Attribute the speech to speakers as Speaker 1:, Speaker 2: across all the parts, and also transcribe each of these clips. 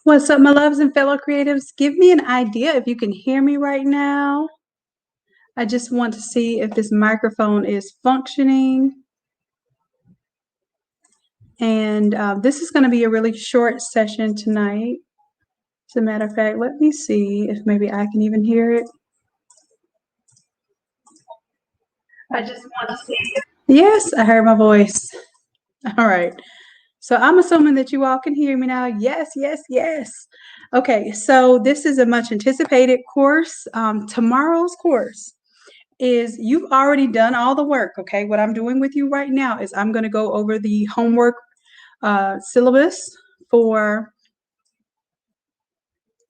Speaker 1: What's up, my loves and fellow creatives? Give me an idea if you can hear me right now. I just want to see if this microphone is functioning. And this is going to be a really short session tonight. As a matter of fact, let me see if maybe I can even hear it. I just want to see. Yes, I heard my voice. All right. So I'm assuming that you all can hear me now. Yes, yes, yes. Okay, so this is a much anticipated course. Tomorrow's course is you've already done all the work, okay? What I'm doing with you right now is I'm going to go over the homework syllabus for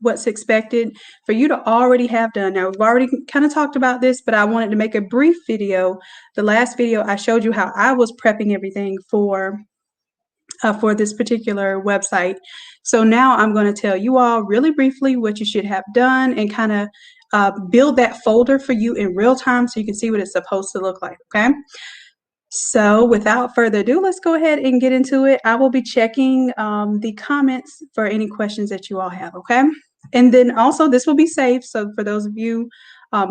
Speaker 1: what's expected for you to already have done. Now, we've already kind of talked about this, but I wanted to make a brief video. The last video, I showed you how I was prepping everything for this particular website. So now I'm going to tell you all really briefly what you should have done and kind of build that folder for you in real time so you can see what it's supposed to look like, okay? So without further ado, let's go ahead and get into it. I will be checking the comments for any questions that you all have, okay? And then also this will be saved. So for those of you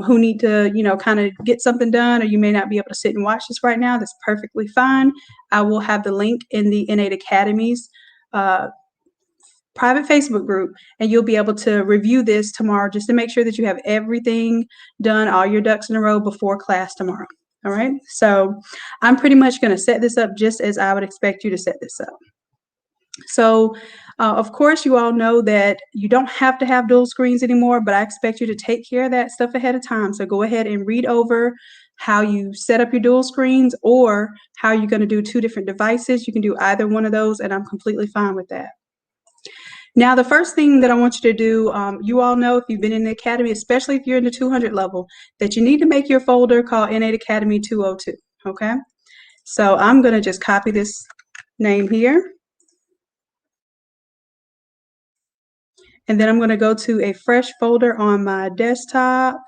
Speaker 1: who need to, kind of get something done, or you may not be able to sit and watch this right now, that's perfectly fine. I will have the link in the Innate Academy's private Facebook group, and you'll be able to review this tomorrow just to make sure that you have everything done, all your ducks in a row before class tomorrow. All right, so I'm pretty much going to set this up just as I would expect you to set this up. So, of course, you all know that you don't have to have dual screens anymore, but I expect you to take care of that stuff ahead of time. So go ahead and read over how you set up your dual screens or how you're going to do two different devices. You can do either one of those, and I'm completely fine with that. Now, the first thing that I want you to do, you all know if you've been in the Academy, especially if you're in the 200 level, that you need to make your folder called Innate Academy 202, okay? So I'm going to just copy this name here. And then I'm going to go to a fresh folder on my desktop.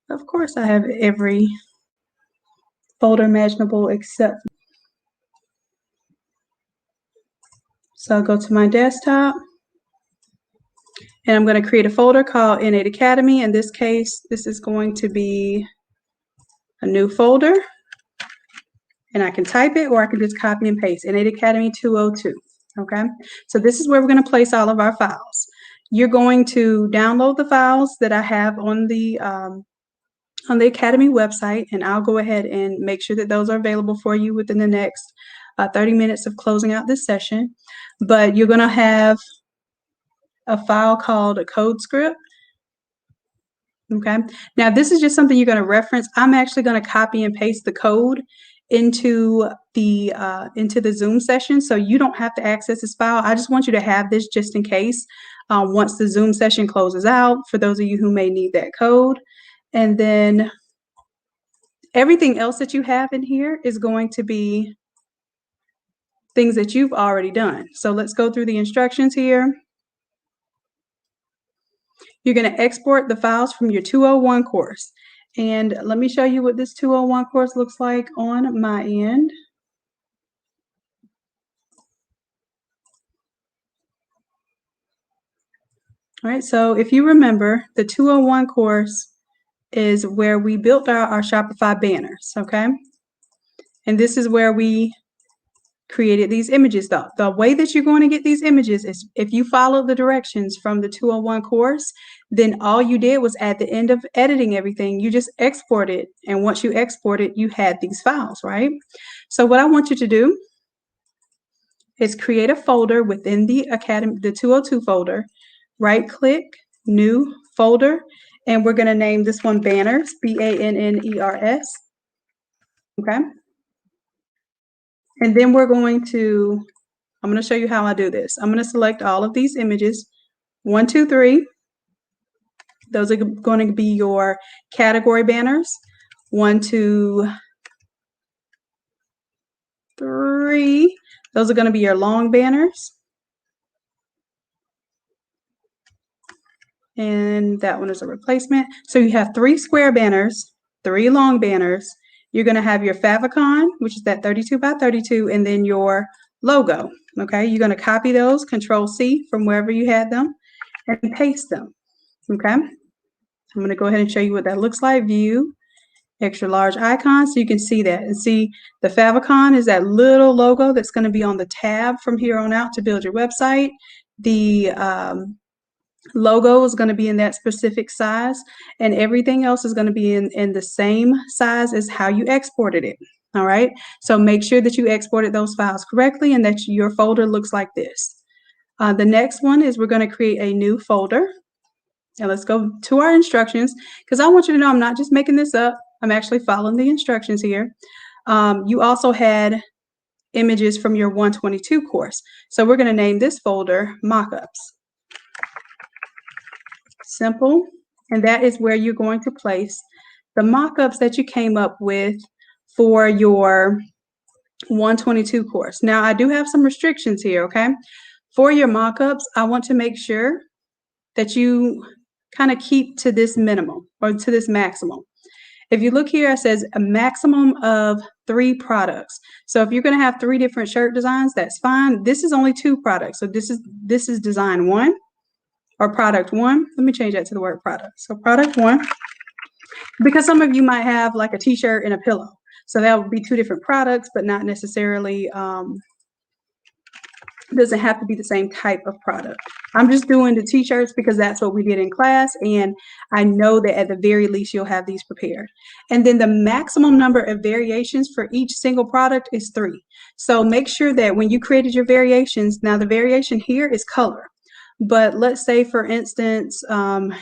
Speaker 1: Of course, I have every folder imaginable except. So I'll go to my desktop. And I'm going to create a folder called Innate Academy. In this case, this is going to be a new folder. And I can type it or I can just copy and paste Innate Academy 202. Okay, so this is where we're going to place all of our files. You're going to download the files that I have on the Academy website, and I'll go ahead and make sure that those are available for you within the next 30 minutes of closing out this session. But you're going to have a file called a code script. Okay, now this is just something you're going to reference. I'm actually going to copy and paste the code into the Zoom session, so you don't have to access this file. I just want you to have this just in case once the Zoom session closes out, for those of you who may need that code. And then everything else that you have in here is going to be things that you've already done. So let's go through the instructions here. You're going to export the files from your 201 course. And let me show you what this 201 course looks like on my end. All right, so if you remember, the 201 course is where we built our Shopify banners, okay? And this is where we created these images. The way that you're going to get these images is if you follow the directions from the 201 course, then all you did was at the end of editing everything, you just export it. And once you export it, you had these files, right? So what I want you to do is create a folder within the Academy, the 202 folder, right click, new folder, and we're going to name this one Banners, B-A-N-N-E-R-S. Okay. And then I'm going to show you how I do this. I'm going to select all of these images, 1, 2, 3. Those are going to be your category banners. 1, 2, 3. Those are going to be your long banners. And that one is a replacement. So you have 3 square banners, 3 long banners. You're going to have your favicon, which is that 32 by 32, and then your logo. Okay, you're going to copy those, Control C from wherever you had them, and paste them. Okay, I'm going to go ahead and show you what that looks like. View, extra large icon, so you can see that. And see, the favicon is that little logo that's going to be on the tab from here on out to build your website. The logo is going to be in that specific size, and everything else is going to be in the same size as how you exported it. All right, so make sure that you exported those files correctly and that your folder looks like this. The next one is we're going to create a new folder. Now let's go to our instructions, because I want you to know I'm not just making this up. I'm actually following the instructions here. You also had images from your 122 course. So we're going to name this folder Mockups. Simple. And that is where you're going to place the mockups that you came up with for your 122 course. Now, I do have some restrictions here, okay? For your mockups, I want to make sure that you kind of keep to this minimum or to this maximum. If you look here, it says a maximum of 3 products. So if you're going to have 3 different shirt designs, that's fine. This is only 2 products. So this is design 1 or product 1. Let me change that to the word product. So product 1, because some of you might have like a t-shirt and a pillow. So that would be 2 different products, but not necessarily doesn't have to be the same type of product. I'm just doing the t-shirts because that's what we did in class, and I know that at the very least you'll have these prepared. And then the maximum number of variations for each single product is 3. So make sure that when you created your variations, now the variation here is color. But let's say, for instance,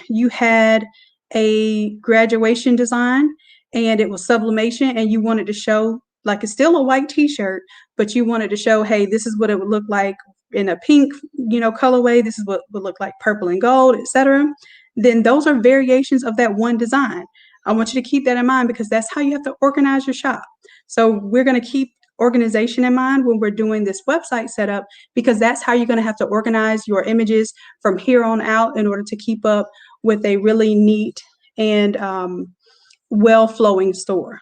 Speaker 1: you had a graduation design and it was sublimation, and you wanted to show, like, it's still a white t-shirt, but you wanted to show, hey, this is what it would look like in a pink, colorway. This is what would look like purple and gold, etc. Then those are variations of that one design. I want you to keep that in mind, because that's how you have to organize your shop. So we're going to keep organization in mind when we're doing this website setup, because that's how you're going to have to organize your images from here on out in order to keep up with a really neat and well-flowing store.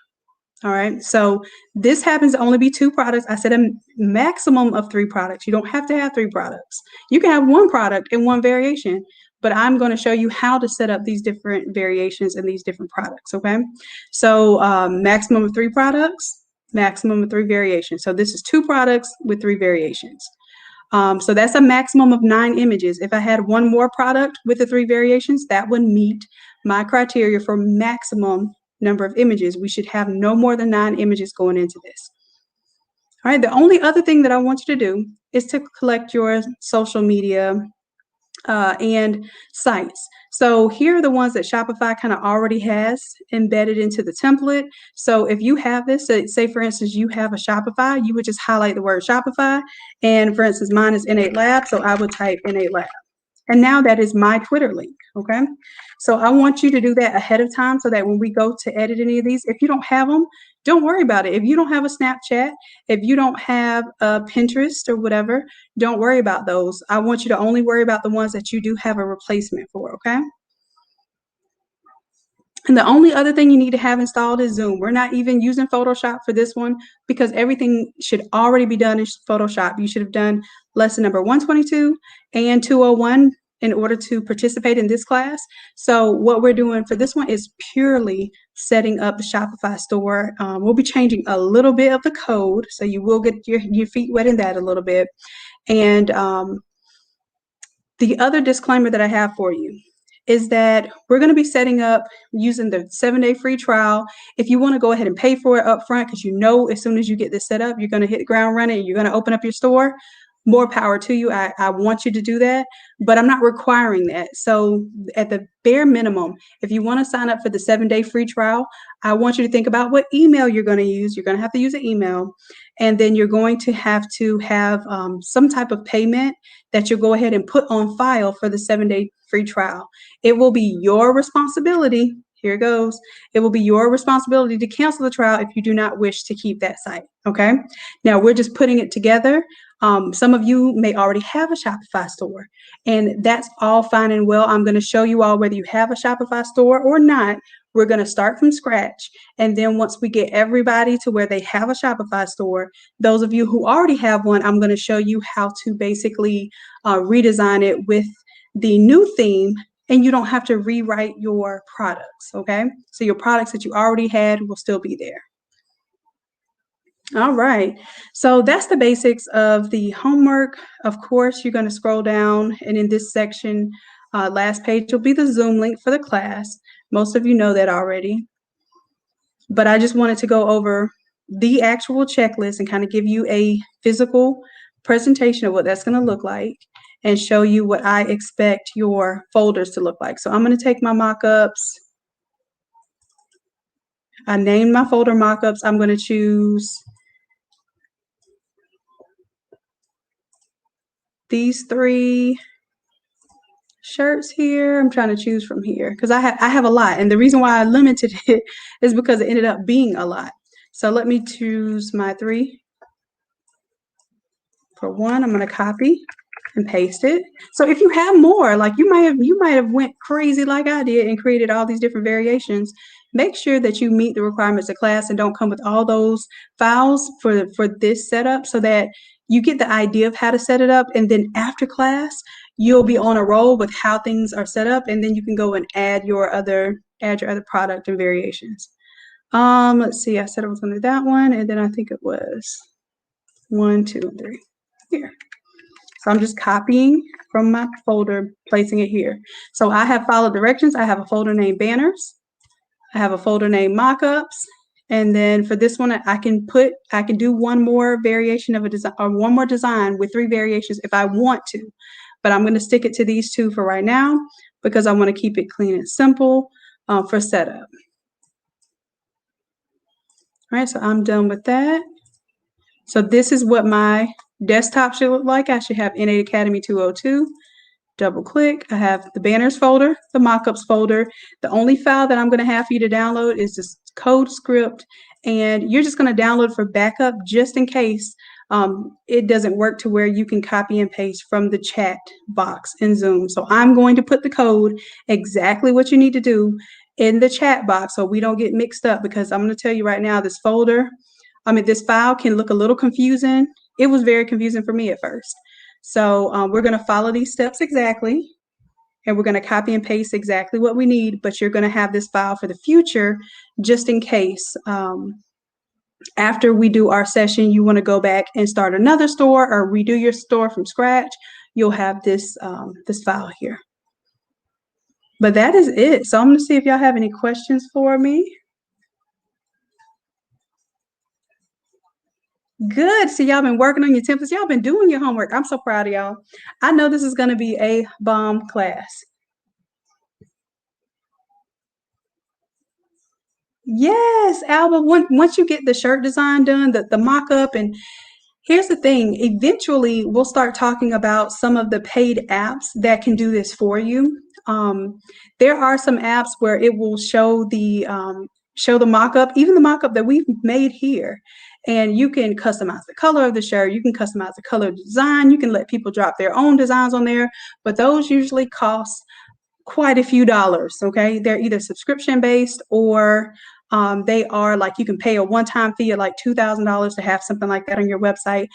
Speaker 1: All right, so this happens to only be 2 products. I said a maximum of 3 products. You don't have to have 3 products. You can have 1 product and 1 variation, but I'm going to show you how to set up these different variations and these different products, okay? So maximum of 3 products, maximum of 3 variations. So this is 2 products with 3 variations. So that's a maximum of 9 images. If I had 1 more product with the 3 variations, that would meet my criteria for maximum number of images. We should have no more than 9 images going into this. All right, the only other thing that I want you to do is to collect your social media and sites. So here are the ones that Shopify kind of already has embedded into the template. So if you have this, say for instance, you have a Shopify, you would just highlight the word Shopify. And for instance, mine is Innate Lab, so I would type Innate Lab. And now that is my Twitter link, okay? So I want you to do that ahead of time so that when we go to edit any of these, if you don't have them, don't worry about it. If you don't have a Snapchat, if you don't have a Pinterest or whatever, don't worry about those. I want you to only worry about the ones that you do have a replacement for, okay? And the only other thing you need to have installed is Zoom. We're not even using Photoshop for this one, because everything should already be done in Photoshop. You should have done lesson number 122 and 201 in order to participate in this class. So what we're doing for this one is purely setting up the Shopify store. We'll be changing a little bit of the code, so you will get your feet wet in that a little bit. And the other disclaimer that I have for you is that we're going to be setting up using the 7-day free trial. If you want to go ahead and pay for it up front, because as soon as you get this set up, you're going to hit the ground running and you're going to open up your store, more power to you. I want you to do that, but I'm not requiring that. So at the bare minimum, if you want to sign up for the 7-day free trial, I want you to think about what email you're going to use. You're going to have to use an email, and then you're going to have some type of payment that you'll go ahead and put on file for the 7-day free trial. It will be your responsibility. Here it goes. It will be your responsibility to cancel the trial if you do not wish to keep that site. Okay. Now we're just putting it together. Some of you may already have a Shopify store, and that's all fine and well. I'm going to show you all whether you have a Shopify store or not We're going to start from scratch. And then once we get everybody to where they have a Shopify store, those of you who already have one, I'm going to show you how to basically redesign it with the new theme, and you don't have to rewrite your products, okay? So your products that you already had will still be there. All right, so that's the basics of the homework. Of course, you're going to scroll down, and in this section, last page will be the Zoom link for the class. Most of you know that already, but I just wanted to go over the actual checklist and kind of give you a physical presentation of what that's going to look like and show you what I expect your folders to look like. So I'm going to take my mock-ups. I named my folder mock-ups. I'm going to choose these 3 shirts here. I'm trying to choose from here because I have a lot, and the reason why I limited it is because it ended up being a lot. So let me choose my 3. For one, I'm going to copy and paste it. So if you have more, like you might have went crazy like I did and created all these different variations, make sure that you meet the requirements of class and don't come with all those files for this setup, so that you get the idea of how to set it up, and then after class you'll be on a roll with how things are set up, and then you can go and add your other product and variations. Let's see, I said I was going to do that one, and then I think it was 1, 2, and 3 here. So I'm just copying from my folder, placing it here. So I have followed directions. I have a folder named Banners. I have a folder named Mockups. And then for this one, I can do one more variation of a design, or one more design with 3 variations if I want to. But I'm going to stick it to these 2 for right now because I want to keep it clean and simple for setup. All right, so I'm done with that. So this is what my desktop should look like. I should have Innate Academy 202. Double click. I have the banners folder, the mockups folder. The only file that I'm going to have for you to download is this code script, and you're just going to download for backup just in case it doesn't work to where you can copy and paste from the chat box in Zoom. So I'm going to put the code, exactly what you need to do, in the chat box so we don't get mixed up, because I'm going to tell you right now, this file can look a little confusing. It was very confusing for me at first. So we're going to follow these steps exactly, and we're going to copy and paste exactly what we need, but you're going to have this file for the future just in case after we do our session, you want to go back and start another store or redo your store from scratch. You'll have this, this file here. But that is it. So I'm going to see if y'all have any questions for me. Good. So y'all been working on your templates. Y'all been doing your homework. I'm so proud of y'all. I know this is going to be a bomb class. Yes, Alba, once you get the shirt design done, the mock-up, and here's the thing, eventually we'll start talking about some of the paid apps that can do this for you. There are some apps where it will show the mock-up, even the mock-up that we've made here. And you can customize the color of the shirt, you can customize the color of the design, you can let people drop their own designs on there, but those usually cost quite a few dollars, okay? They're either subscription-based or they are like, you can pay a one-time fee of like $2,000 to have something like that on your website.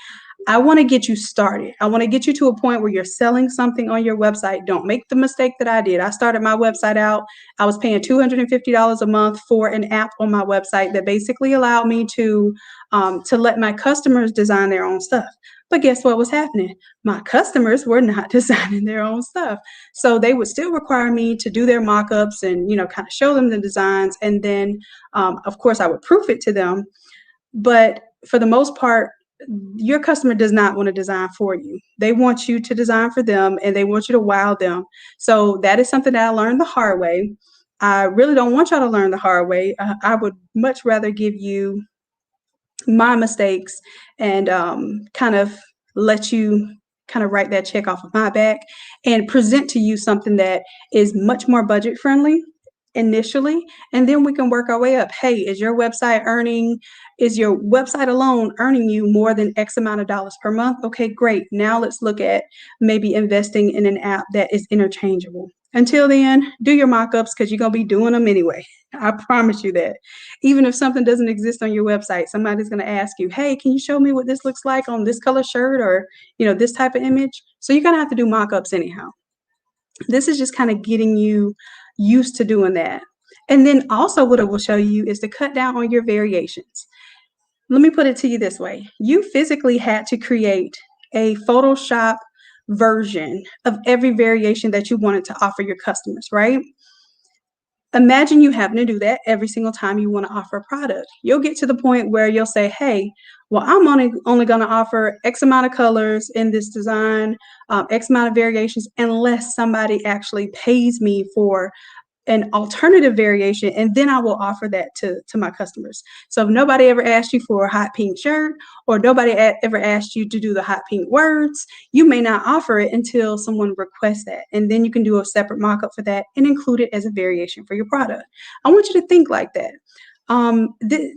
Speaker 1: I want to get you started. I want to get you to a point where you're selling something on your website. Don't make the mistake that I did. I started my website out. I was paying $250 a month for an app on my website that basically allowed me to let my customers design their own stuff. But guess what was happening? My customers were not designing their own stuff. So they would still require me to do their mock-ups and, kind of show them the designs. And then, of course, I would proof it to them. But for the most part, your customer does not want to design for you. They want you to design for them, and they want you to wow them. So that is something that I learned the hard way. I really don't want y'all to learn the hard way. I would much rather give you my mistakes and kind of let you kind of write that check off of my back and present to you something that is much more budget friendly initially, and then we can work our way up. Hey, is your website alone earning you more than X amount of dollars per month? Okay, great. Now let's look at maybe investing in an app that is interchangeable. Until then, do your mock-ups because you're going to be doing them anyway. I promise you that. Even if something doesn't exist on your website, somebody's going to ask you, hey, can you show me what this looks like on this color shirt or, this type of image? So you're going to have to do mock-ups anyhow. This is just kind of getting you used to doing that. And then also what it will show you is to cut down on your variations. Let me put it to you this way. You physically had to create a Photoshop version of every variation that you wanted to offer your customers, right? Imagine you having to do that every single time you want to offer a product. You'll get to the point where you'll say, hey, well, I'm only going to offer X amount of colors in this design, X amount of variations, unless somebody actually pays me for an alternative variation, and then I will offer that to my customers. So if nobody ever asked you for a hot pink shirt, or nobody ever asked you to do the hot pink words, you may not offer it until someone requests that. And then you can do a separate mock-up for that and include it as a variation for your product. I want you to think like that.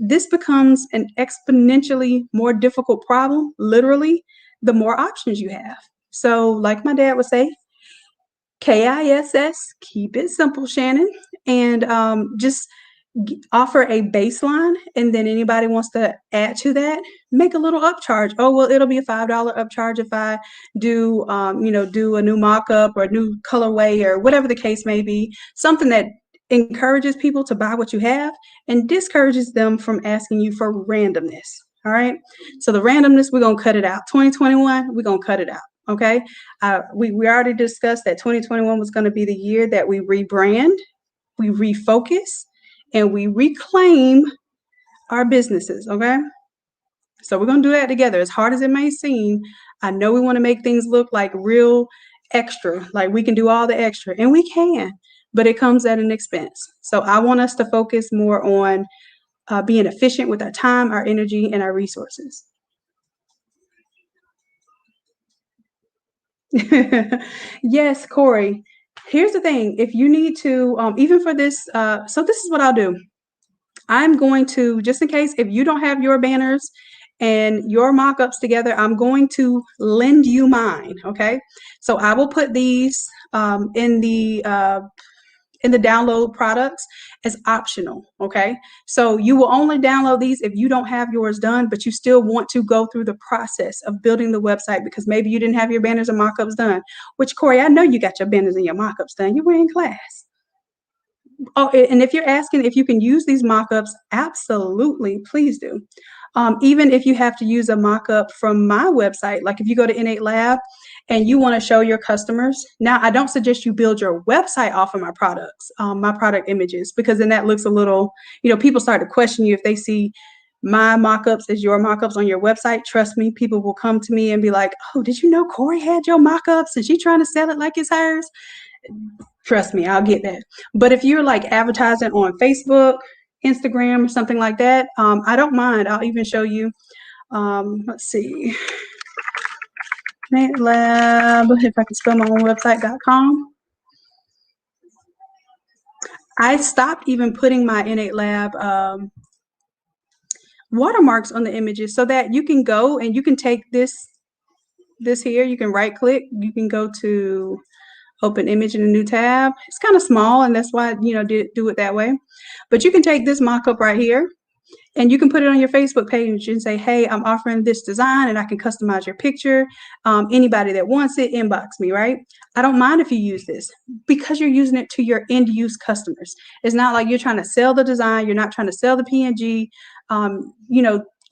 Speaker 1: This becomes an exponentially more difficult problem, literally, the more options you have. So like my dad would say, KISS, keep it simple, Shannon, and just offer a baseline, and then anybody wants to add to that, make a little upcharge. Oh, well, it'll be a $5 upcharge if I do, do a new mock-up or a new colorway or whatever the case may be, something that encourages people to buy what you have and discourages them from asking you for randomness. All right. So the randomness, we're going to cut it out. 2021, we're going to cut it out. Okay. We already discussed that 2021 was going to be the year that we rebrand, we refocus, and we reclaim our businesses. Okay. So we're going to do that together. As hard as it may seem, I know we want to make things look like real extra, like we can do all the extra, and we can, but it comes at an expense. So I want us to focus more on being efficient with our time, our energy, and our resources. Yes, Corey. Here's the thing. If you need to, even for this, so this is what I'll do. I'm going to, just in case, if you don't have your banners and your mock-ups together, I'm going to lend you mine, okay? So I will put these in the download products as optional, okay? So you will only download these if you don't have yours done, but you still want to go through the process of building the website because maybe you didn't have your banners and mock-ups done, which, Corey, I know you got your banners and your mock-ups done. You were in class. Oh, and if you're asking if you can use these mock-ups, absolutely, please do. Even if you have to use a mock-up from my website, like if you go to Innate Lab and you want to show your customers, now I don't suggest you build your website off of my products, my product images, because then that looks a little, people start to question you if they see my mock-ups as your mock-ups on your website. Trust me, people will come to me and be like, oh, did you know Corey had your mock-ups and she's trying to sell it like it's hers? Trust me, I'll get that. But if you're like advertising on Facebook, Instagram, or something like that, I don't mind. I'll even show you. Let's see. Lab, if I can spell my own website.com. I stopped even putting my Innate Lab watermarks on the images so that you can go and you can take this here, you can right click, you can go to open image in a new tab. It's kind of small, and that's why I do it that way. But you can take this mock-up right here and you can put it on your Facebook page and say, hey, I'm offering this design and I can customize your picture. Anybody that wants it, inbox me, right? I don't mind if you use this because you're using it to your end use customers. It's not like you're trying to sell the design. You're not trying to sell the PNG.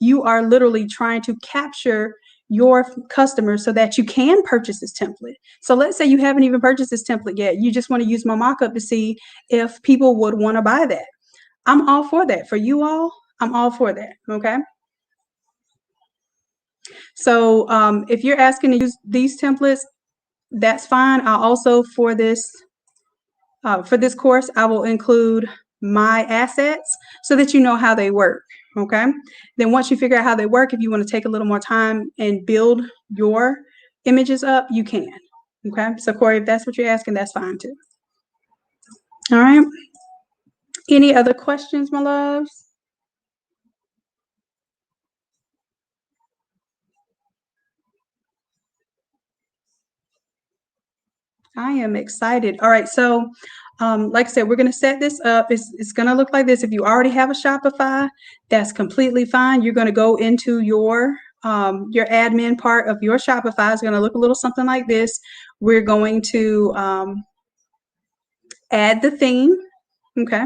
Speaker 1: You are literally trying to capture your customers so that you can purchase this template. So let's say you haven't even purchased this template yet. You just want to use my mock-up to see if people would want to buy that. I'm all for that. For you all, I'm all for that, okay? So if you're asking to use these templates, that's fine. I'll also, for this course, I will include my assets so that you know how they work, okay? Then once you figure out how they work, if you want to take a little more time and build your images up, you can, okay? So Corey, if that's what you're asking, that's fine too. All right. Any other questions, my loves? I am excited. All right, so like I said, we're going to set this up. It's going to look like this. If you already have a Shopify, that's completely fine. You're going to go into your admin part of your Shopify. It's going to look a little something like this. We're going to add the theme. Okay.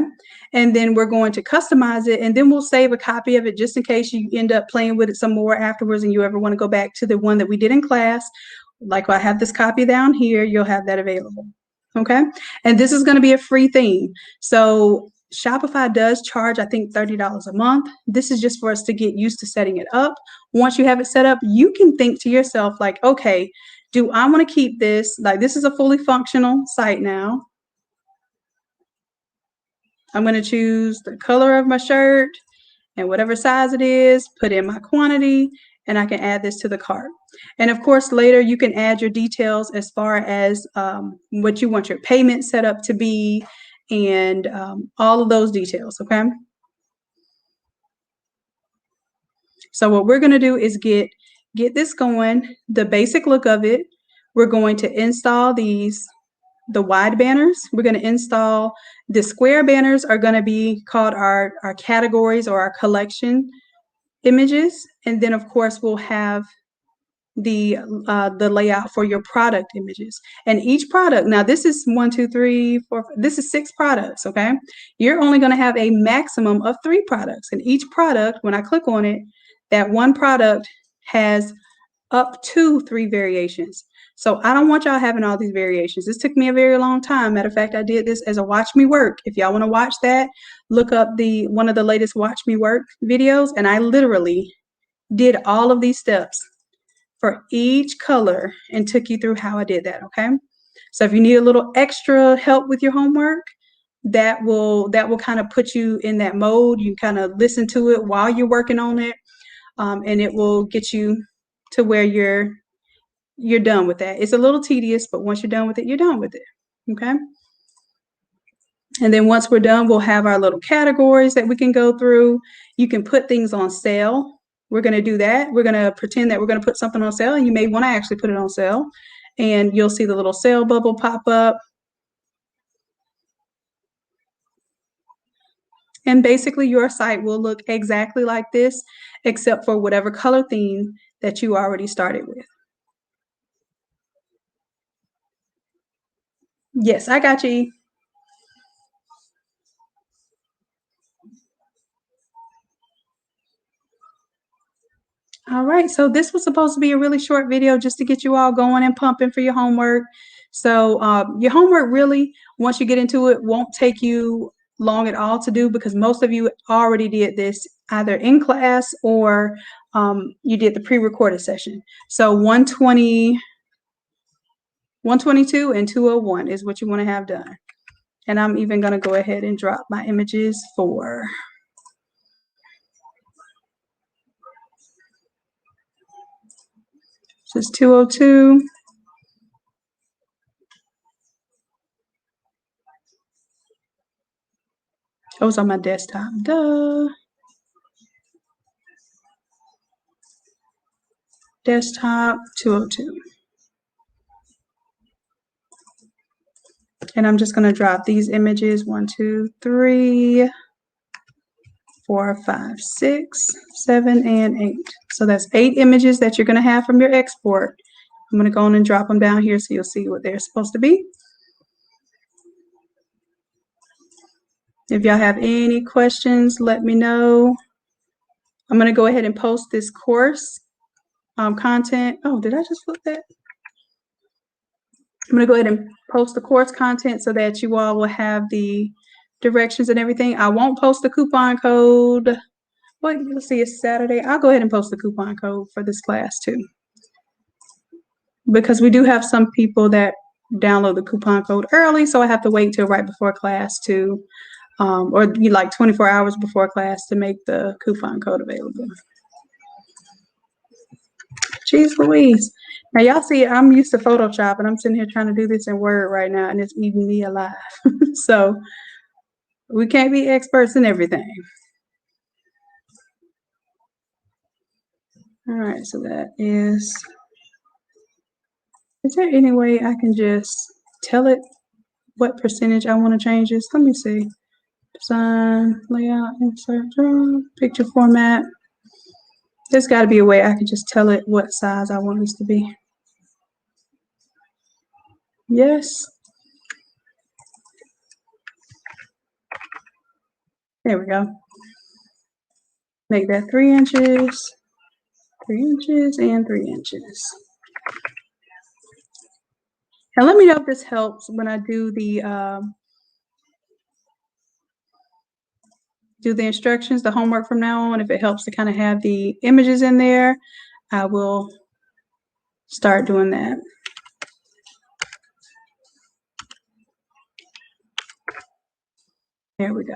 Speaker 1: And then we're going to customize it, and then we'll save a copy of it just in case you end up playing with it some more afterwards and you ever want to go back to the one that we did in class. Like I have this copy down here, you'll have that available. Okay. And this is going to be a free theme. So Shopify does charge, I think, $30 a month. This is just for us to get used to setting it up. Once you have it set up, you can think to yourself like, okay, do I want to keep this? Like, this is a fully functional site now. I'm going to choose the color of my shirt and whatever size it is, put in my quantity, and I can add this to the cart. And of course, later you can add your details as far as what you want your payment set up to be, and all of those details, okay? So what we're going to do is get this going, the basic look of it. We're going to install the wide banners. We're going to install the square banners are going to be called our categories or our collection images. And then of course we'll have the layout for your product images. And each product, now this is 1, 2, 3, 4, this is 6 products, okay? You're only going to have a maximum of 3 products. And each product, when I click on it, that one product has up to 3 variations. So I don't want y'all having all these variations. This took me a very long time. Matter of fact, I did this as a watch me work. If y'all want to watch that, look up one of the latest watch me work videos. And I literally did all of these steps for each color and took you through how I did that, okay? So if you need a little extra help with your homework, that will kind of put you in that mode. You kind of listen to it while you're working on it, and it will get you to where you're done with that. It's a little tedious, but once you're done with it, you're done with it, okay? And then once we're done, we'll have our little categories that we can go through. You can put things on sale. We're going to do that. We're going to pretend that we're going to put something on sale, and you may want to actually put it on sale. And you'll see the little sale bubble pop up. And basically your site will look exactly like this, except for whatever color theme that you already started with. Yes, I got you. All right, so this was supposed to be a really short video just to get you all going and pumping for your homework. So your homework really, once you get into it, won't take you long at all to do, because most of you already did this either in class or you did the pre-recorded session. So 120, 122 and 201 is what you want to have done. And I'm even going to go ahead and drop my images for this is 202. It was on my desktop. Duh. Desktop 202. And I'm just going to drop these images 1, 2, 3, 4, 5, 6, 7, and 8. So that's 8 images that you're going to have from your export. I'm going to go on and drop them down here so you'll see what they're supposed to be. If y'all have any questions, let me know. I'm going to go ahead and post this course content. Oh, did I just flip that? I'm going to go ahead and post the course content so that you all will have the directions and everything. I won't post the coupon code. Well, let's see, it's Saturday. I'll go ahead and post the coupon code for this class too, because we do have some people that download the coupon code early, so I have to wait till right before class to, or like 24 hours before class to make the coupon code available. Jeez Louise. Now y'all see, I'm used to Photoshop and I'm sitting here trying to do this in Word right now, and it's eating me alive. So we can't be experts in everything. All right, so that is there any way I can just tell it what percentage I want to change this. Let me see. Design, layout, insert, draw, picture format. There's got to be a way I can just tell it what size I want this to be. Yes. There we go. Make that 3 inches, 3 inches, and 3 inches. And let me know if this helps when I do the instructions, the homework from now on. If it helps to kind of have the images in there, I will start doing that. There we go.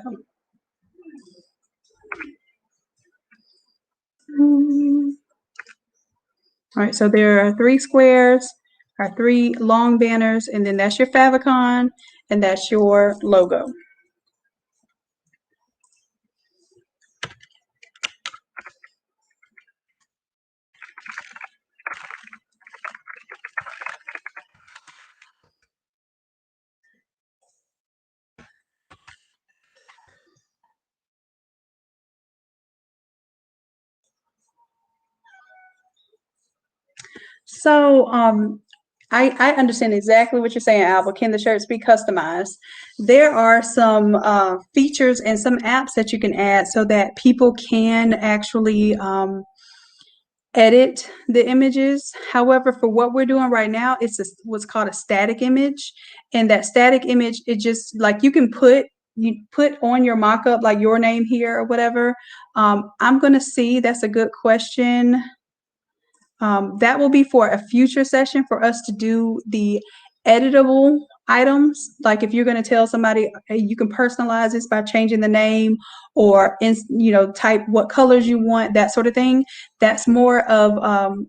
Speaker 1: All right, so there are 3 squares, our 3 long banners, and then that's your favicon, and that's your logo. So I understand exactly what you're saying, Alba. Can the shirts be customized? There are some features and some apps that you can add so that people can actually edit the images. However, for what we're doing right now, it's what's called a static image. And that static image, it just like you put on your mock-up like your name here or whatever. I'm going to see, that's a good question. That will be for a future session for us to do the editable items. Like if you're going to tell somebody, hey, you can personalize this by changing the name or type what colors you want, that sort of thing. That's more of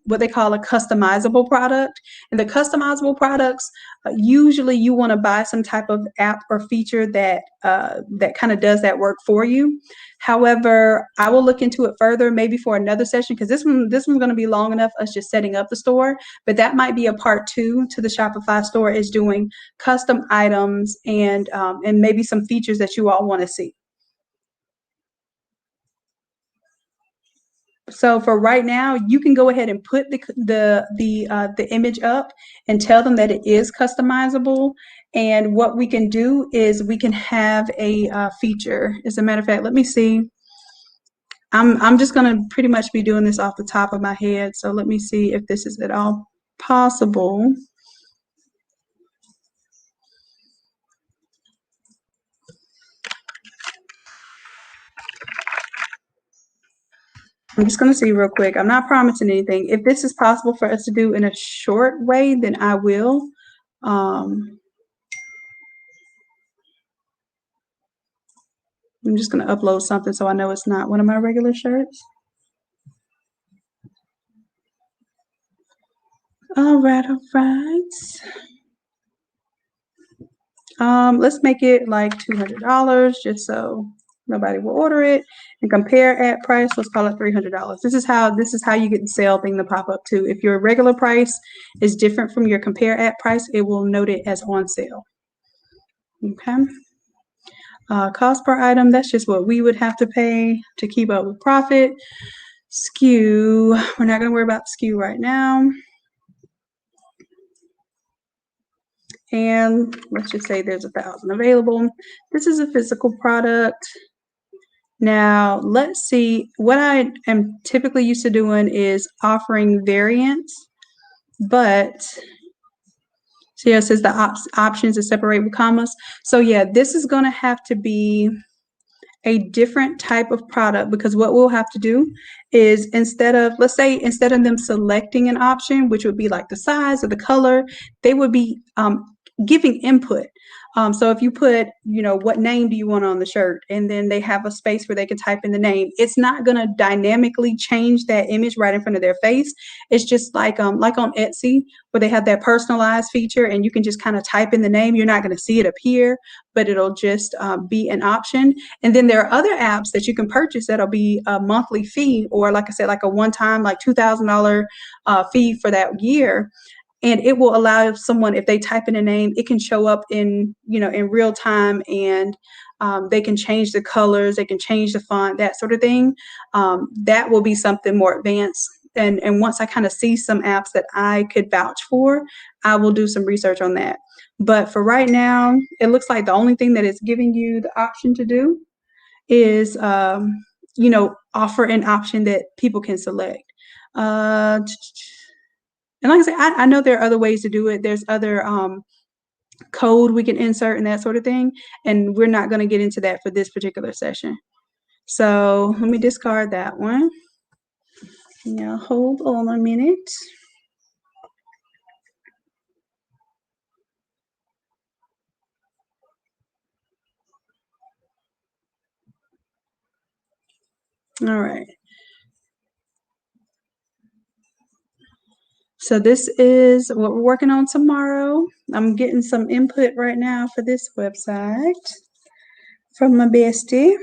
Speaker 1: what they call a customizable product. And the customizable products, usually you want to buy some type of app or feature that kind of does that work for you. However, I will look into it further, maybe for another session, because this one's going to be long enough, us just setting up the store. But that might be a part 2 to the Shopify store, is doing custom items and maybe some features that you all want to see. So for right now, you can go ahead and put the image up and tell them that it is customizable. And what we can do is we can have a feature. As a matter of fact, let me see. I'm just going to pretty much be doing this off the top of my head. So let me see if this is at all possible. I'm just going to see real quick. I'm not promising anything. If this is possible for us to do in a short way, then I will. I'm just going to upload something so I know it's not one of my regular shirts. All right. Let's make it like $200 just so nobody will order it. And compare at price, let's call it $300. This is how you get the sale thing to pop up too. If your regular price is different from your compare at price, it will note it as on sale. Okay. Cost per item, that's just what we would have to pay to keep up with profit. SKU, we're not going to worry about SKU right now. And let's just say there's 1,000 available. This is a physical product. Now, let's see, what I am typically used to doing is offering variants, but so yeah, it says the options to separate with commas. So yeah, this is going to have to be a different type of product, because what we'll have to do is instead of them selecting an option, which would be like the size or the color, they would be giving input. So if you put, what name do you want on the shirt, and then they have a space where they can type in the name, it's not going to dynamically change that image right in front of their face. It's just like on Etsy, where they have that personalized feature and you can just kind of type in the name. You're not going to see it appear, but it'll just be an option. And then there are other apps that you can purchase that'll be a monthly fee, or like I said, like a one-time, like $2,000 fee for that year. and it will allow someone, if they type in a name, it can show up in, in real time, and they can change the colors, they can change the font, that sort of thing. That will be something more advanced. And once I kind of see some apps that I could vouch for, I will do some research on that. But for right now, it looks like the only thing that it's giving you the option to do is, offer an option that people can select. And like I said, I know there are other ways to do it. There's other code we can insert and that sort of thing. And we're not going to get into that for this particular session. So let me discard that one. Now hold on a minute. All right. So this is what we're working on tomorrow. I'm getting some input right now for this website from my bestie.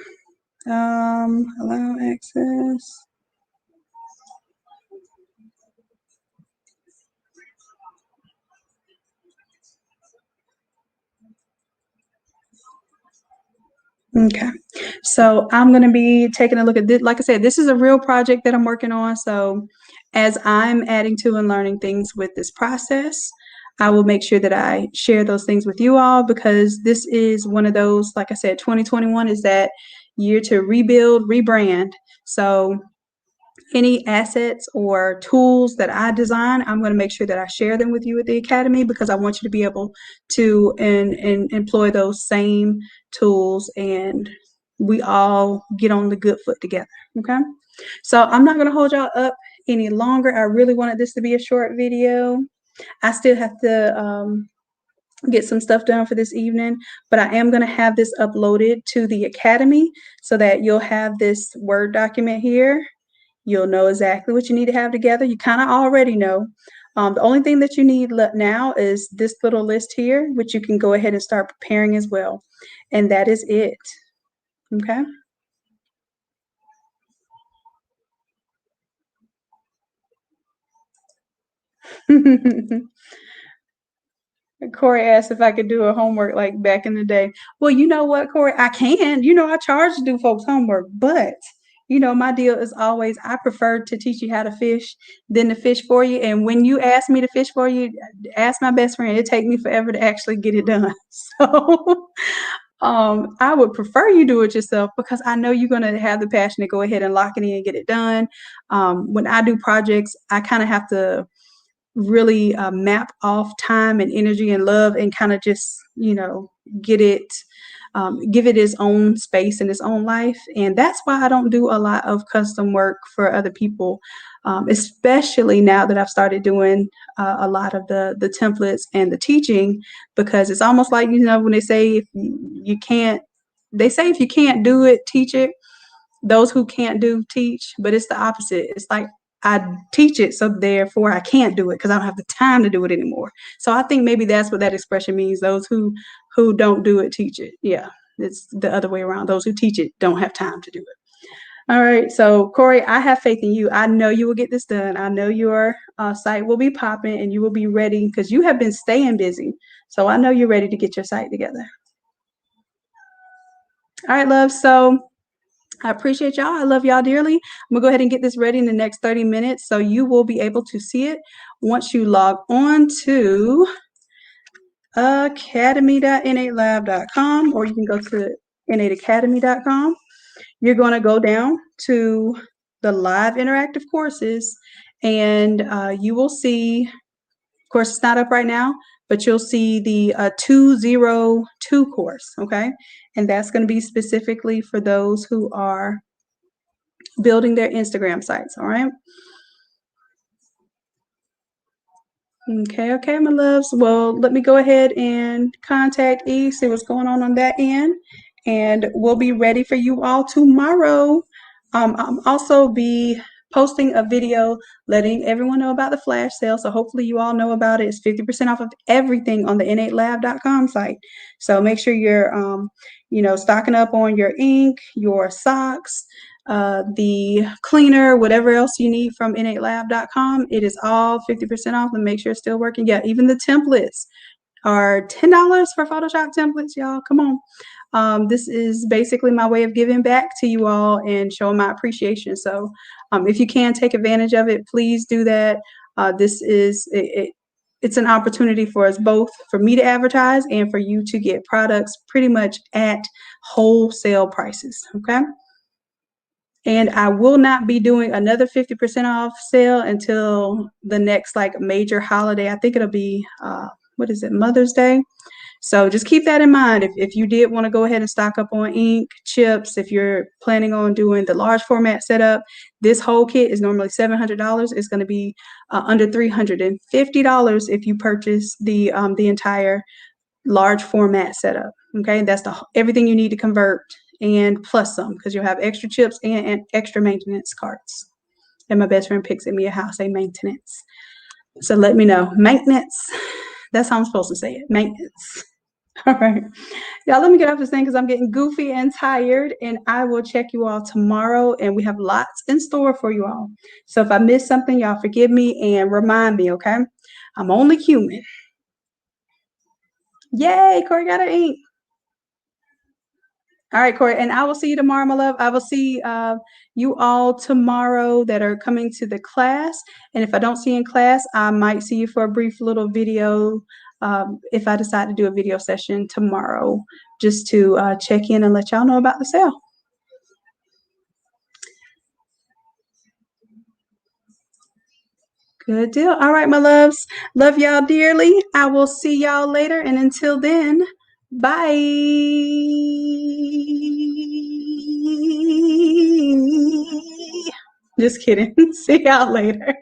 Speaker 1: Allow access. Okay, so I'm going to be taking a look at this. Like I said, this is a real project that I'm working on. So as I'm adding to and learning things with this process, I will make sure that I share those things with you all, because this is one of those, like I said, 2021 is that year to rebuild, rebrand. So any assets or tools that I design, I'm going to make sure that I share them with you at the Academy, because I want you to be able to employ those same tools, and we all get on the good foot together. Okay, so I'm not going to hold y'all up any longer. I really wanted this to be a short video. I still have to get some stuff done for this evening, but I am going to have this uploaded to the Academy so that you'll have this Word document here. You'll know exactly what you need to have together. You kind of already know. The only thing that you need now is this little list here, which you can go ahead and start preparing as well. And that is it. Okay. Corey asked if I could do a homework like back in the day. Well, you know what, Corey? I can. I charge to do folks' homework, but my deal is always I prefer to teach you how to fish than to fish for you. And when you ask me to fish for you, ask my best friend. It take me forever to actually get it done. So I would prefer you do it yourself, because I know you're going to have the passion to go ahead and lock it in and get it done. When I do projects, I kind of have to really map off time and energy and love, and kind of just get it, give it its own space and its own life. And that's why I don't do a lot of custom work for other people, especially now that I've started doing a lot of the templates and the teaching, because it's almost like, when they say if you can't do it, teach it. Those who can't do, teach. But it's the opposite. It's like I teach it, so therefore I can't do it because I don't have the time to do it anymore. So I think maybe that's what that expression means. Those who don't do it, teach it. Yeah, it's the other way around. Those who teach it don't have time to do it. All right, so Corey, I have faith in you. I know you will get this done. I know your site will be popping and you will be ready, because you have been staying busy. So I know you're ready to get your site together. All right, love. So I appreciate y'all. I love y'all dearly. I'm gonna go ahead and get this ready in the next 30 minutes. So you will be able to see it once you log on to academy.innatelab.com, or you can go to innateacademy.com. You're going to go down to the live interactive courses, and you will see, of course, it's not up right now, but you'll see the 202 course, okay? And that's going to be specifically for those who are building their Instagram sites, all right? Okay, my loves. Well, let me go ahead and contact Eve, see what's going on that end, and we'll be ready for you all tomorrow. I'll also be posting a video letting everyone know about the flash sale, so hopefully you all know about it. It's 50% off of everything on the innatelab.com site. So make sure you're, stocking up on your ink, your socks, the cleaner, whatever else you need from innatelab.com. It is all 50% off, and make sure it's still working. Yeah, even the templates are $10 for Photoshop templates, y'all. Come on. This is basically my way of giving back to you all and showing my appreciation. So if you can take advantage of it, please do that. This is it's an opportunity for us both, for me to advertise and for you to get products pretty much at wholesale prices. Okay. And I will not be doing another 50% off sale until the next like major holiday. I think it'll be what is it, Mother's Day. So just keep that in mind. If you did want to go ahead and stock up on ink, chips, if you're planning on doing the large format setup, this whole kit is normally $700. It's going to be under $350 if you purchase the entire large format setup. Okay, that's everything you need to convert, and plus some, because you'll have extra chips and extra maintenance carts. And my best friend picks at me a house, a maintenance. So let me know. Maintenance. That's how I'm supposed to say it. Maintenance. All right. Y'all, let me get off this thing because I'm getting goofy and tired, and I will check you all tomorrow, and we have lots in store for you all. So if I miss something, y'all forgive me and remind me, okay? I'm only human. Yay, Corey got her ink. All right, Corey, and I will see you tomorrow, my love. I will see you all tomorrow that are coming to the class. And if I don't see you in class, I might see you for a brief little video if I decide to do a video session tomorrow, just to check in and let y'all know about the sale. Good deal. All right, my loves. Love y'all dearly. I will see y'all later. And until then, bye. Just kidding. See y'all later.